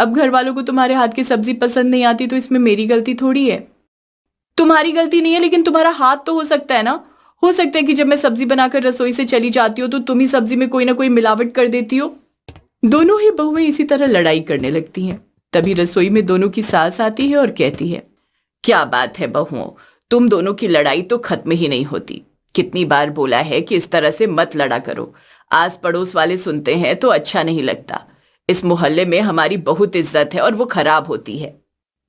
अब घर वालों को तुम्हारे हाथ की सब्जी पसंद नहीं आती तो इसमें मेरी गलती थोड़ी है। तुम्हारी गलती नहीं है, लेकिन तुम्हारा हाथ तो हो सकता है ना। हो सकता है कि जब मैं सब्जी बनाकर रसोई से चली जाती हो तो तुम ही सब्जी में कोई ना कोई मिलावट कर देती हो। दोनों ही बहुएं इसी तरह लड़ाई करने लगती हैं। तभी रसोई में दोनों की सास आती है और कहती है, क्या बात है बहुओं, तुम दोनों की लड़ाई तो खत्म ही नहीं होती। कितनी बार बोला है कि इस तरह से मत लड़ा करो। आस पड़ोस वाले सुनते हैं तो अच्छा नहीं लगता। इस मोहल्ले में हमारी बहुत इज्जत है और वो खराब होती है।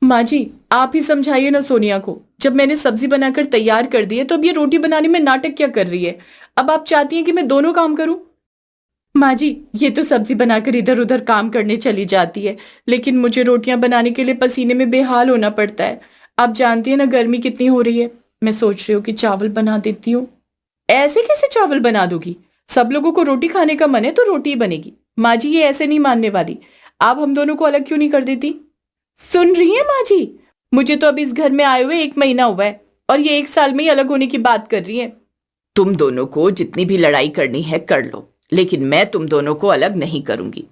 माँ जी, आप ही समझाइए ना सोनिया को। जब मैंने सब्जी बनाकर तैयार कर दी है तो अब ये रोटी बनाने में नाटक क्या कर रही है। अब आप चाहती हैं कि मैं दोनों काम करूं। माँ जी, ये तो सब्जी बनाकर इधर उधर काम करने चली जाती है, लेकिन मुझे रोटियां बनाने के लिए पसीने में बेहाल होना पड़ता है। आप जानती है ना गर्मी कितनी हो रही है। मैं सोच रही हूँ कि चावल बना देती हूँ। ऐसे कैसे चावल बना दोगी? सब लोगों को रोटी खाने का मन है तो रोटी ही बनेगी। माँ जी, ये ऐसे नहीं मानने वाली। आप हम दोनों को अलग क्यों नहीं कर देती? सुन रही है माँ जी, मुझे तो अब इस घर में आए हुए 1 महीना हुआ है और ये 1 साल में ही अलग होने की बात कर रही है। तुम दोनों को जितनी भी लड़ाई करनी है कर लो, लेकिन मैं तुम दोनों को अलग नहीं करूंगी।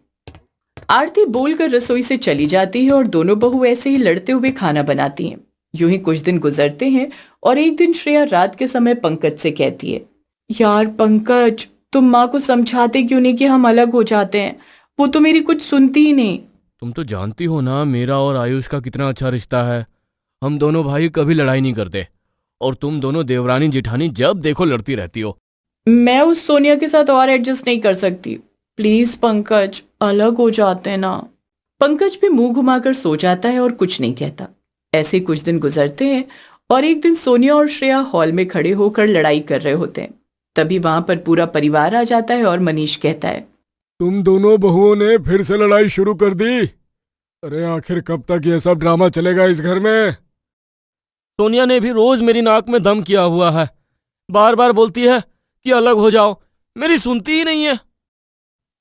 आरती बोलकर रसोई से चली जाती है और दोनों बहू ऐसे ही लड़ते हुए खाना बनाती हैं। यूं ही कुछ दिन गुजरते हैं और एक दिन श्रेया रात के समय पंकज से कहती है, यार पंकज, तुम माँ को समझाते क्यों नहीं कि हम अलग हो जाते हैं? वो तो मेरी कुछ सुनती ही नहीं। तुम तो जानती हो ना मेरा और आयुष का कितना अच्छा रिश्ता है। हम दोनों भाई कभी लड़ाई नहीं करते और तुम दोनों देवरानी जिठानी जब देखो लड़ती रहती हो। मैं उस सोनिया के साथ और एडजस्ट नहीं कर सकती। प्लीज पंकज, अलग हो जाते हैं ना। पंकज भी मुंह घुमाकर सो जाता है और कुछ नहीं कहता। ऐसे कुछ दिन गुजरते हैं और एक दिन सोनिया और श्रेया हॉल में खड़े होकर लड़ाई कर रहे होते हैं। तभी वहां पर पूरा परिवार आ जाता है और मनीष कहता है, तुम दोनों बहुओं ने फिर से लड़ाई शुरू कर दी। अरे आखिर कब तक ये सब ड्रामा चलेगा इस घर में? सोनिया ने भी रोज मेरी नाक में दम किया हुआ है। बार बार बोलती है कि अलग हो जाओ, मेरी सुनती ही नहीं है।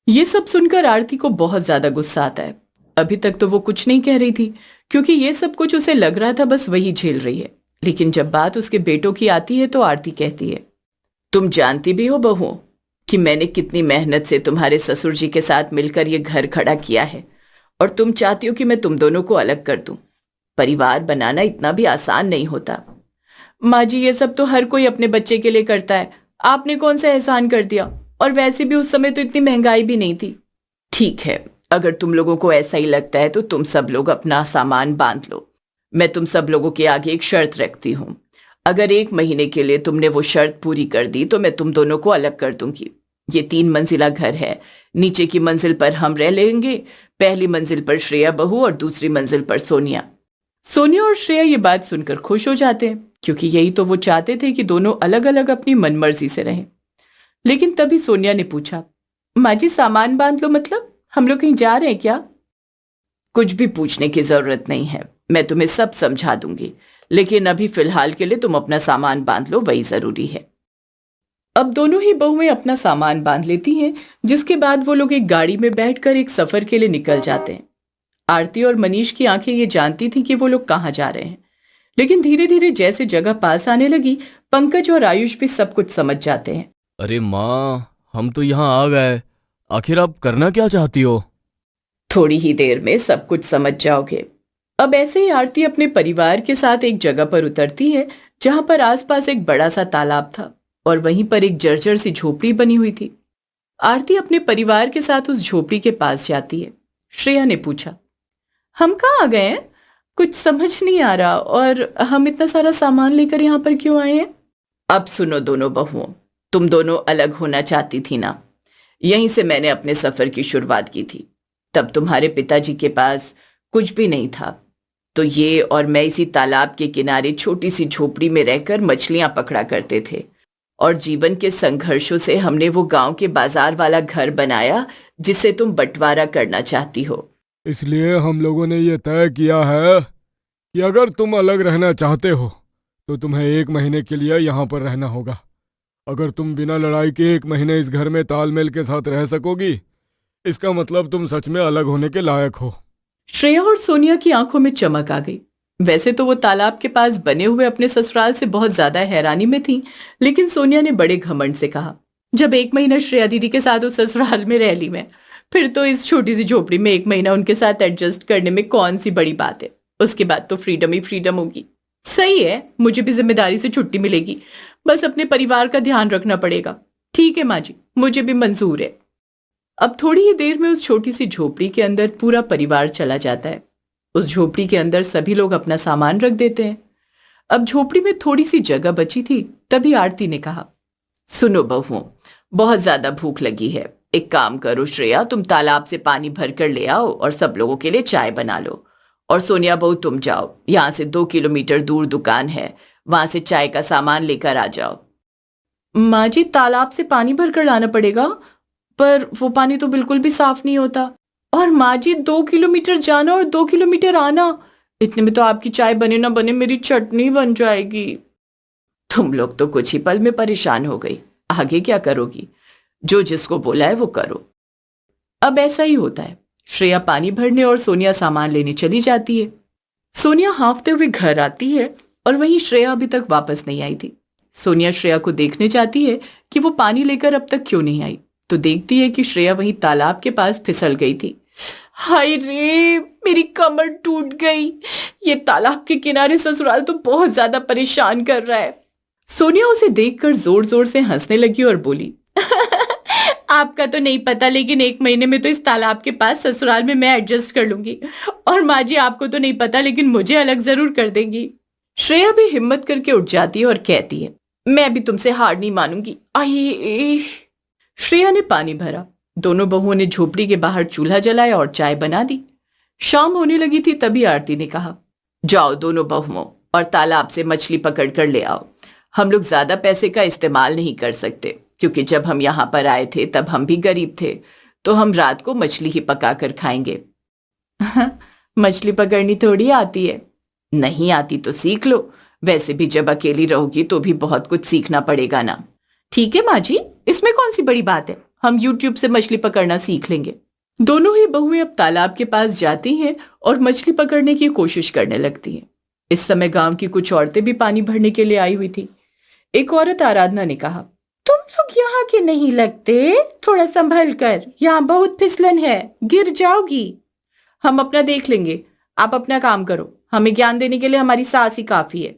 ये सब सुनकर आरती को बहुत ज्यादा गुस्सा आता है। अभी तक तो वो कुछ नहीं कह रही थी, क्योंकि ये सब कुछ उसे लग रहा था बस वही झेल रही है। लेकिन जब बात उसके बेटों की आती है तो आरती कहती है, तुम जानती भी हो बहुओं कि मैंने कितनी मेहनत से तुम्हारे ससुर जी के साथ मिलकर ये घर खड़ा किया है, और तुम चाहती हो कि मैं तुम दोनों को अलग कर दूं। परिवार बनाना इतना भी आसान नहीं होता। माँ जी, ये सब तो हर कोई अपने बच्चे के लिए करता है। आपने कौन सा एहसान कर दिया? और वैसे भी उस समय तो इतनी महंगाई भी नहीं थी। ठीक है, अगर तुम लोगों को ऐसा ही लगता है तो तुम सब लोग अपना सामान बांध लो। मैं तुम सब लोगों के आगे एक शर्त रखती हूँ। अगर 1 महीने के लिए तुमने वो शर्त पूरी कर दी तो मैं तुम दोनों को अलग कर दूंगी। ये 3 मंजिला घर है। नीचे की मंजिल पर हम रह लेंगे। पहली मंजिल पर श्रेया बहू और दूसरी मंजिल पर सोनिया। सोनिया और श्रेया ये बात सुनकर खुश हो जाते हैं, क्योंकि यही तो वो चाहते थे कि दोनों अलग अलग अपनी मनमर्जी से रहें। लेकिन तभी सोनिया ने पूछा, माँ जी सामान बांध लो मतलब हम लोग कहीं जा रहे हैं क्या? कुछ भी पूछने की जरूरत नहीं है, मैं तुम्हें सब समझा दूंगी, लेकिन अभी फिलहाल के लिए तुम अपना सामान बांध लो, वही जरूरी है। अब दोनों ही बहुएं अपना सामान बांध लेती हैं, जिसके बाद वो लोग एक गाड़ी में बैठकर एक सफर के लिए निकल जाते हैं। आरती और मनीष की आंखें ये जानती थी कि वो लोग कहाँ जा रहे हैं, लेकिन धीरे धीरे जैसे जगह पास आने लगी, पंकज और आयुष भी सब कुछ समझ जाते हैं। अरे माँ, हम तो यहाँ आ गए। आखिर आप करना क्या चाहती हो? थोड़ी ही देर में सब कुछ समझ जाओगे। अब ऐसे ही आरती अपने परिवार के साथ एक जगह पर उतरती है जहां पर आसपास एक बड़ा सा तालाब था और वहीं पर एक जर्जर सी झोपड़ी बनी हुई थी। आरती अपने परिवार के साथ उस झोपड़ी के पास जाती है। श्रेया ने पूछा, हम कहाँ आ गए हैं? कुछ समझ नहीं आ रहा, और हम इतना सारा सामान लेकर यहाँ पर क्यों आए हैं? अब सुनो दोनों बहुओं, तुम दोनों अलग होना चाहती थी ना। यहीं से मैंने अपने सफर की शुरुआत की थी। तब तुम्हारे पिताजी के पास कुछ भी नहीं था, तो ये और मैं इसी तालाब के किनारे छोटी सी झोपड़ी में रहकर मछलियां पकड़ा करते थे, और जीवन के संघर्षों से हमने वो गांव के बाजार वाला घर बनाया जिसे तुम बंटवारा करना चाहती हो। इसलिए हम लोगों ने ये तय किया है कि अगर तुम अलग रहना चाहते हो तो तुम्हें 1 महीने के लिए यहाँ पर रहना होगा। अगर तुम बिना लड़ाई के 1 महीने इस घर में तालमेल के साथ रह सकोगी, इसका मतलब तुम सच में अलग होने के लायक हो। श्रेया और सोनिया की आंखों में चमक आ गई। वैसे तो वो तालाब के पास बने हुए अपने ससुराल से बहुत ज्यादा हैरानी में थी, लेकिन सोनिया ने बड़े घमंड से कहा, जब 1 महीना श्रेया दीदी के साथ उस ससुराल में रह ली मैं, फिर तो इस छोटी सी झोपड़ी में 1 महीना उनके साथ एडजस्ट करने में कौन सी बड़ी बात है। उसके बाद तो फ्रीडम ही फ्रीडम होगी। सही है, मुझे भी जिम्मेदारी से छुट्टी मिलेगी, बस अपने परिवार का ध्यान रखना पड़ेगा। ठीक है माँ जी, मुझे भी मंजूर है। अब थोड़ी ही देर में उस छोटी सी झोपड़ी के अंदर पूरा परिवार चला जाता है। उस झोपड़ी के अंदर सभी लोग अपना सामान रख देते हैं। अब झोपड़ी में थोड़ी सी जगह बची थी, तभी आरती ने कहा, सुनो बहुओं, बहुत ज्यादा भूख लगी है। एक काम करो श्रेया, तुम तालाब से पानी भर कर ले आओ और सब लोगों के लिए चाय बना लो। और सोनिया बहू तुम जाओ, यहाँ से 2 किलोमीटर दूर दुकान है, वहां से चाय का सामान लेकर आ जाओ। माँ जी, तालाब से पानी भर कर लाना पड़ेगा, पर वो पानी तो बिल्कुल भी साफ नहीं होता। और माँ जी, 2 किलोमीटर जाना और 2 किलोमीटर आना, इतने में तो आपकी चाय बने ना बने मेरी चटनी बन जाएगी। तुम लोग तो कुछ ही पल में परेशान हो गई, आगे क्या करोगी? जो जिसको बोला है वो करो। अब ऐसा ही होता है। श्रेया पानी भरने और सोनिया सामान लेने चली जाती है। सोनिया हांफते हुए घर आती है और वहीं श्रेया अभी तक वापस नहीं आई थी। सोनिया श्रेया को देखने जाती है कि वो पानी लेकर अब तक क्यों नहीं आई, तो देखती है कि श्रेया वहीं तालाब के पास फिसल गई थी। हाय रे, मेरी कमर टूट गई। ये तालाब के किनारे ससुराल तो बहुत ज्यादा परेशान कर रहा है। सोनिया उसे देखकर जोर जोर से हंसने लगी और बोली, आपका तो नहीं पता, लेकिन 1 महीने में तो इस तालाब के पास ससुराल में मैं एडजस्ट कर लूंगी। और माँ जी, आपको तो नहीं पता, लेकिन मुझे अलग जरूर कर देंगी। श्रेया भी हिम्मत करके उठ जाती है और कहती है, मैं भी तुमसे हार नहीं मानूंगी। आए। श्रेया ने पानी भरा। दोनों बहुओं ने झोपड़ी के बाहर चूल्हा जलाया और चाय बना दी। शाम होने लगी थी, तभी आरती ने कहा, जाओ दोनों बहुओं और तालाब से मछली पकड़ कर ले आओ। हम लोग ज्यादा पैसे का इस्तेमाल नहीं कर सकते, क्योंकि जब हम यहाँ पर आए थे तब हम भी गरीब थे, तो हम रात को मछली ही पका कर खाएंगे। मछली पकड़नी थोड़ी आती है। नहीं आती तो सीख लो, वैसे भी जब अकेली रहोगी तो भी बहुत कुछ सीखना पड़ेगा ना। ठीक है माँ जी, इसमें कौन सी बड़ी बात है, हम YouTube से मछली पकड़ना सीख लेंगे। दोनों ही बहुएं अब तालाब के पास जाती हैं और मछली पकड़ने की कोशिश करने लगती हैं। इस समय गांव की कुछ औरतें भी पानी भरने के लिए आई हुई थी। एक औरत आराधना ने कहा, तुम लोग यहाँ के नहीं लगते, थोड़ा संभल कर, यहाँ बहुत फिसलन है, गिर जाओगी। हम अपना देख लेंगे, आप अपना काम करो, हमें ज्ञान देने के लिए हमारी सास ही काफी है।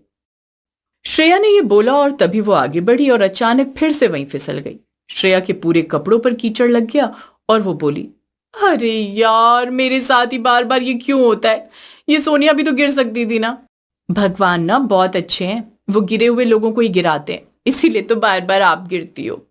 श्रेया ने यह बोला और तभी वो आगे बढ़ी और अचानक फिर से वहीं फिसल गई। श्रेया के पूरे कपड़ों पर कीचड़ लग गया और वो बोली, अरे यार, मेरे साथ ही बार बार ये क्यों होता है? ये सोनिया भी तो गिर सकती थी ना। भगवान ना बहुत अच्छे हैं, वो गिरे हुए लोगों को ही गिराते हैं, इसीलिए तो बार बार आप गिरती हो।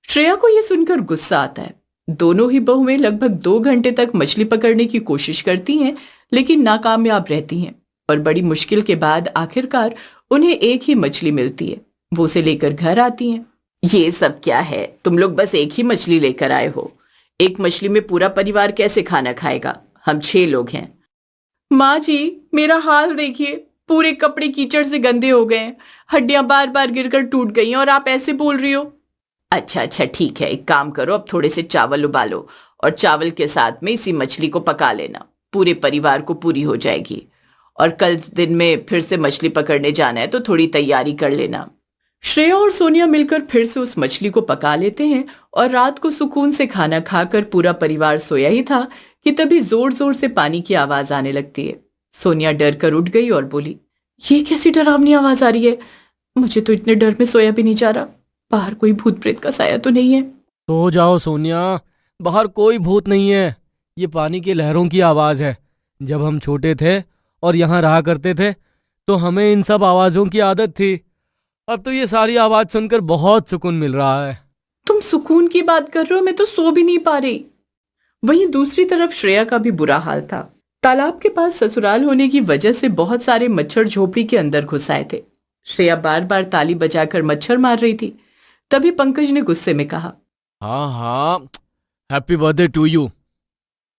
श्रेया को यह सुनकर गुस्सा आता है। दोनों ही बहुएं लगभग 2 घंटे तक मछली पकड़ने की कोशिश करती हैं, लेकिन नाकामयाब रहती हैं और बड़ी मुश्किल के बाद आखिरकार उन्हें एक ही मछली मिलती है। वो उसे लेकर घर आती हैं। ये सब क्या है? तुम लोग बस एक ही मछली लेकर आए हो। एक मछली में पूरा परिवार कैसे खाना खाएगा? हम 6 लोग हैं। माँ जी, मेरा हाल देखिए, पूरे कपड़े कीचड़ से गंदे हो गए हैं, हड्डियां बार बार गिरकर टूट गई हैं और आप ऐसे बोल रही हो। अच्छा ठीक है, एक काम करो, अब थोड़े से चावल उबालो और चावल के साथ में इसी मछली को पका लेना, पूरे परिवार को पूरी हो जाएगी। और कल दिन में फिर से मछली पकड़ने जाना है तो थोड़ी तैयारी कर लेना। श्रेया और सोनिया मिलकर फिर से उस मछली को पका लेते हैं और रात को सुकून से खाना खाकर पूरा परिवार सोया ही था कि तभी जोर जोर से पानी की आवाज आने लगती है। सोनिया डर कर उठ गई और बोली, ये कैसी डरावनी आवाज आ रही है? मुझे तो इतने डर में सोया भी नहीं जा रहा, बाहर कोई भूत प्रेत का साया तो नहीं है? सो जाओ सोनिया, बाहर कोई भूत नहीं है, ये पानी की लहरों की आवाज है। जब हम छोटे थे और यहाँ रहा करते थे तो हमें इन सब आवाजों की आदत थी। अब तो ये सारी आवाज सुनकर बहुत सुकून मिल रहा है। तुम सुकून की बात कर रहे हो, मैं तो सो भी नहीं पा रही। वहीं दूसरी तरफ श्रेया का भी बुरा हाल था। तालाब के पास ससुराल होने की वजह से बहुत सारे मच्छर झोपड़ी के अंदर घुस आए थे। श्रेया बार बार ताली बजाकर मच्छर मार रही थी। तभी पंकज ने गुस्से में कहा, हाँ, हैप्पी बर्थडे टू यू।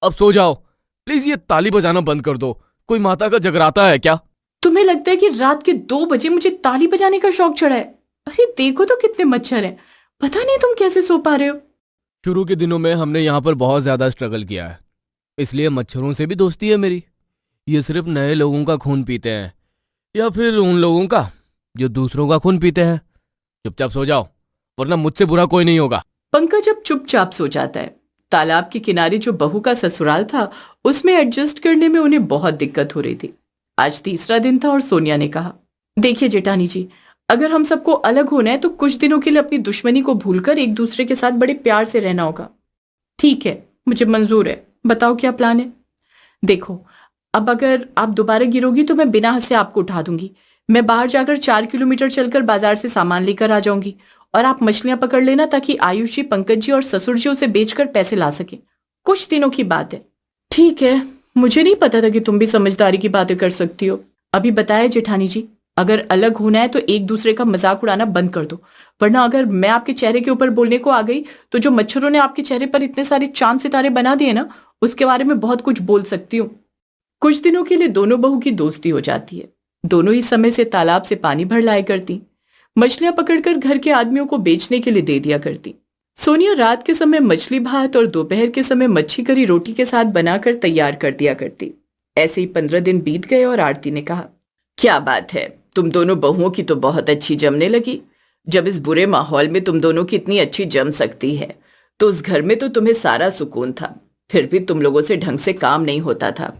अब सो जाओ प्लीज, ये ताली बजाना बंद कर दो। कोई माता का जगराता है क्या? तुम्हें लगता है कि रात के 2 बजे मुझे ताली बजाने का शौक चढ़ा है? अरे देखो तो कितने मच्छर हैं, पता नहीं तुम कैसे सो पा रहे हो। शुरू के दिनों में हमने यहाँ पर बहुत ज्यादा स्ट्रगल किया है, इसलिए मच्छरों से भी दोस्ती है मेरी। ये सिर्फ नए लोगों का खून पीते हैं या फिर उन लोगों का जो दूसरों का खून पीते हैं। चुपचाप सो जाओ, वरना मुझसे बुरा कोई नहीं होगा। पंकज अब चुपचाप सो जाता है। तालाब के किनारे जो बहू का ससुराल था उसमें एडजस्ट करने में उन्हें बहुत दिक्कत हो रही थी। आज तीसरा दिन था और सोनिया ने कहा, देखिए जेठानी जी, अगर हम सबको अलग होना है तो कुछ दिनों के लिए अपनी दुश्मनी को भूलकर एक दूसरे के साथ बड़े प्यार से रहना होगा। ठीक है, मुझे मंजूर है, बताओ क्या प्लान है। देखो, अब अगर आप दोबारा गिरोगी तो मैं बिना हंसे आपको उठा दूंगी। मैं बाहर जाकर 4 किलोमीटर चलकर बाजार से सामान लेकर आ जाऊंगी और आप मछलियां पकड़ लेना ताकि आयुष जी, पंकज जी और ससुर जी उसे बेचकर पैसे ला सके। कुछ दिनों की बात है। ठीक है, मुझे नहीं पता था कि तुम भी समझदारी की बातें कर सकती हो। अभी बताया जेठानी जी, अगर अलग होना है तो एक दूसरे का मजाक उड़ाना बंद कर दो, वरना अगर मैं आपके चेहरे के ऊपर बोलने को आ गई तो जो मच्छरों ने आपके चेहरे पर इतने सारे चांद सितारे बना दिए ना, उसके बारे में बहुत कुछ बोल सकती हूँ। कुछ दिनों के लिए दोनों बहू की दोस्ती हो जाती है। दोनों ही समय से तालाब से पानी भर लाया करती, मछलियां पकड़कर घर के आदमियों को बेचने के लिए दे दिया करती। सोनिया रात के समय मछली भात और दोपहर के समय मच्छी करी रोटी के साथ बनाकर तैयार कर दिया करती। ऐसे ही 15 दिन बीत गए और आरती ने कहा, क्या बात है, तुम दोनों बहुओं की तो बहुत अच्छी जमने लगी। जब इस बुरे माहौल में तुम दोनों की इतनी अच्छी जम सकती है तो उस घर में तो तुम्हें सारा सुकून था, फिर भी तुम लोगों से ढंग से काम नहीं होता था।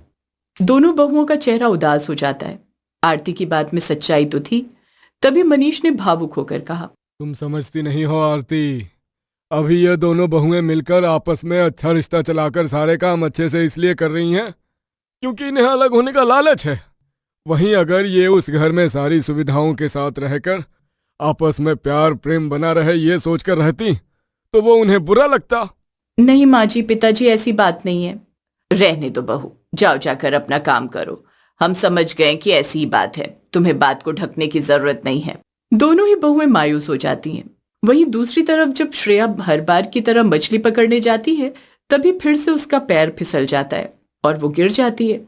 दोनों बहुओं का चेहरा उदास हो जाता है। आरती की बात में सच्चाई तो थी। तभी मनीष ने भावुक होकर कहा, तुम समझती नहीं हो आरती, अभी ये दोनों बहुएं मिलकर आपस में अच्छा रिश्ता चलाकर सारे काम अच्छे से इसलिए कर रही हैं क्योंकि इन्हें अलग होने का लालच है। वहीं अगर ये उस घर में सारी सुविधाओं के साथ रहकर आपस में प्यार प्रेम बना रहे ये सोचकर रहती तो वो उन्हें बुरा लगता। नहीं माँ जी, पिताजी, ऐसी बात नहीं है। रहने दो बहू, जाओ जाकर अपना काम करो। हम समझ गए कि ऐसी ही बात है, तुम्हें बात को ढकने की जरूरत नहीं है। दोनों ही बहुएं मायूस हो जाती हैं। वहीं दूसरी तरफ जब श्रेया हर बार की तरह मछली पकड़ने जाती है तभी फिर से उसका पैर फिसल जाता है और वो गिर जाती है।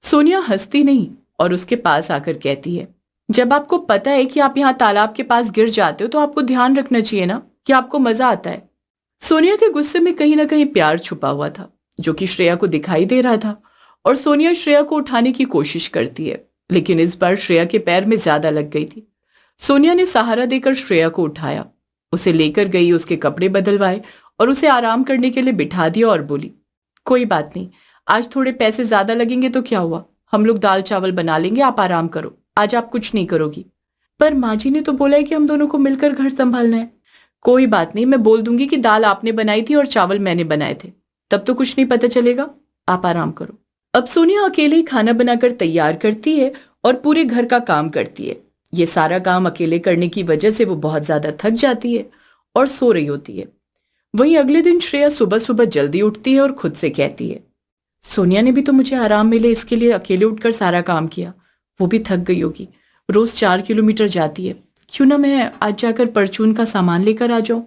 सोनिया हंसती नहीं और उसके पास आकर कहती है, जब आपको पता है कि आप यहाँ तालाब के पास गिर जाते हो तो आपको ध्यान रखना चाहिए ना कि आपको मजा आता है। सोनिया के गुस्से में कहीं ना कहीं प्यार छुपा हुआ था जो कि श्रेया को दिखाई दे रहा था और सोनिया श्रेया को उठाने की कोशिश करती है, लेकिन इस बार श्रेया के पैर में ज्यादा लग गई थी। सोनिया ने सहारा देकर श्रेया को उठाया, उसे लेकर गई, उसके कपड़े बदलवाए और उसे आराम करने के लिए बिठा दिया और बोली, कोई बात नहीं, आज थोड़े पैसे ज्यादा लगेंगे तो क्या हुआ, हम लोग दाल चावल बना लेंगे, आप आराम करो, आज आप कुछ नहीं करोगी। पर माँ जी ने तो बोला है कि हम दोनों को मिलकर घर संभालना है। कोई बात नहीं, मैं बोल दूंगी कि दाल आपने बनाई थी और चावल मैंने बनाए थे, तब तो कुछ नहीं पता चलेगा, आप आराम करो। अब सोनिया अकेले ही खाना बनाकर तैयार करती है और पूरे घर का काम करती है। ये सारा काम अकेले करने की वजह से वो बहुत ज्यादा थक जाती है और सो रही होती है। वहीं अगले दिन श्रेया सुबह सुबह जल्दी उठती है और खुद से कहती है, सोनिया ने भी तो मुझे आराम मिले इसके लिए अकेले उठकर सारा काम किया, वो भी थक गई होगी, रोज 4 किलोमीटर जाती है, क्यों ना मैं आज जाकर परचून का सामान लेकर आ जाऊं।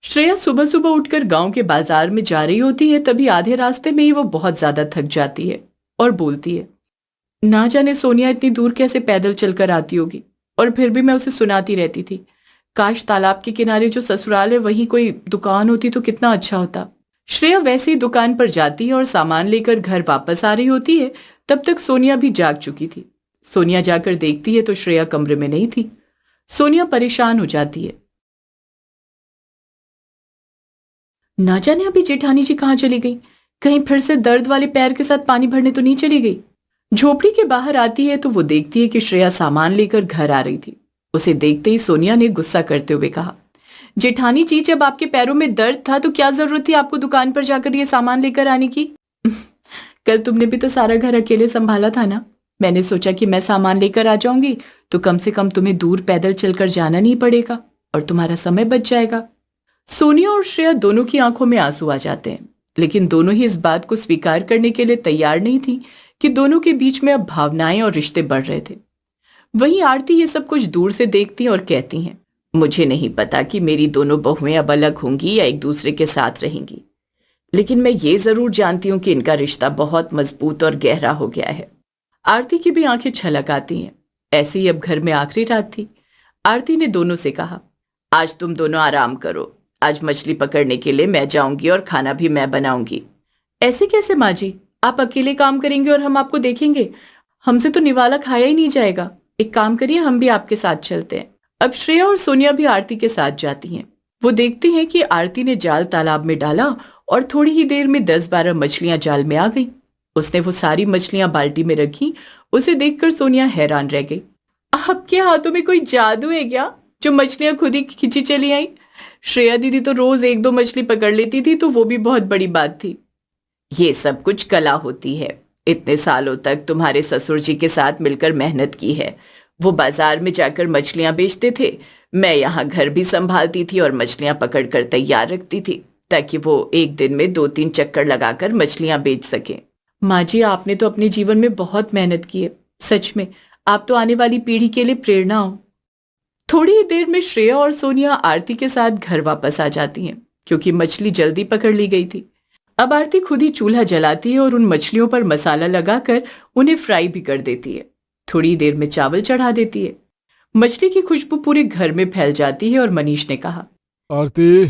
श्रेया सुबह सुबह उठकर गांव के बाजार में जा रही होती है, तभी आधे रास्ते में ही वो बहुत ज्यादा थक जाती है और बोलती है, ना जाने सोनिया इतनी दूर कैसे पैदल चलकर आती होगी, और फिर भी मैं उसे सुनाती रहती थी, काश तालाब के किनारे जो ससुराल है वहीं कोई दुकान होती तो कितना अच्छा होता। श्रेया वैसे ही दुकान पर जाती है और सामान लेकर घर वापस आ रही होती है, तब तक सोनिया भी जाग चुकी थी। सोनिया जाकर देखती है तो श्रेया कमरे में नहीं थी। सोनिया परेशान हो जाती है, ना जाने अभी जेठानी जी कहाँ चली गई, कहीं फिर से दर्द वाले पैर के साथ पानी भरने तो नहीं चली गई। झोपड़ी के बाहर आती है तो वो देखती है कि श्रेया सामान लेकर घर आ रही थी। उसे देखते ही सोनिया ने गुस्सा करते हुए कहा, जेठानी जी, जब आपके पैरों में दर्द था तो क्या जरूरत थी आपको दुकान पर जाकर ये सामान लेकर आने की। कल तुमने भी तो सारा घर अकेले संभाला था ना, मैंने सोचा कि मैं सामान लेकर आ जाऊंगी तो कम से कम तुम्हें दूर पैदल चलकर जाना नहीं पड़ेगा और तुम्हारा समय बच जाएगा। सोनिया और श्रेया दोनों की आंखों में आंसू आ जाते हैं, लेकिन दोनों ही इस बात को स्वीकार करने के लिए तैयार नहीं थी कि दोनों के बीच में अब भावनाएं और रिश्ते बढ़ रहे थे। वहीं आरती ये सब कुछ दूर से देखती और कहती हैं, मुझे नहीं पता कि मेरी दोनों बहुएं अब अलग होंगी या एक दूसरे के साथ रहेंगी, लेकिन मैं ये जरूर जानती हूँ कि इनका रिश्ता बहुत मजबूत और गहरा हो गया है। आरती की भी आंखें छलक आती हैं। ऐसे ही अब घर में आखिरी रात थी। आरती ने दोनों से कहा, आज तुम दोनों आराम करो, आज मछली पकड़ने के लिए मैं जाऊंगी और खाना भी मैं बनाऊंगी। ऐसे कैसे माँ जी, आप अकेले काम करेंगे और हम आपको देखेंगे, हमसे तो निवाला खाया ही नहीं जाएगा। एक काम करिए, हम भी आपके साथ चलते हैं। अब श्रेया और सोनिया भी आरती के साथ जाती हैं। वो देखती हैं कि आरती ने जाल तालाब में डाला और थोड़ी ही देर में 10-12 मछलियां जाल में आ गई। उसने वो सारी मछलियां बाल्टी में रखी। उसे देखकर सोनिया हैरान रह गई। आपके हाथों में कोई जादू है क्या, जो मछलियां खुद ही खिंची चली आई? श्रेया दीदी तो रोज 1-2 मछली पकड़ लेती थी, तो वो भी बहुत बड़ी बात थी। ये सब कुछ कला होती है। इतने सालों तक तुम्हारे ससुर जी के साथ मिलकर मेहनत की है। वो बाजार में जाकर मछलियां बेचते थे, मैं यहाँ घर भी संभालती थी और मछलियां पकड़कर तैयार रखती थी, ताकि वो एक दिन में 2-3 चक्कर लगाकर मछलियां बेच सकें। माँ जी, आपने तो अपने जीवन में बहुत मेहनत की है। सच में आप तो आने वाली पीढ़ी के लिए प्रेरणा हो। थोड़ी ही देर में श्रेया और सोनिया आरती के साथ घर वापस आ जाती हैं, क्योंकि मछली जल्दी पकड़ ली गई थी। अब आरती खुद ही चूल्हा जलाती है और उन मछलियों पर मसाला लगाकर उन्हें फ्राई भी कर देती है। थोड़ी देर में चावल चढ़ा देती है। मछली की खुशबू पूरे घर में फैल जाती है और मनीष ने कहा, आरती,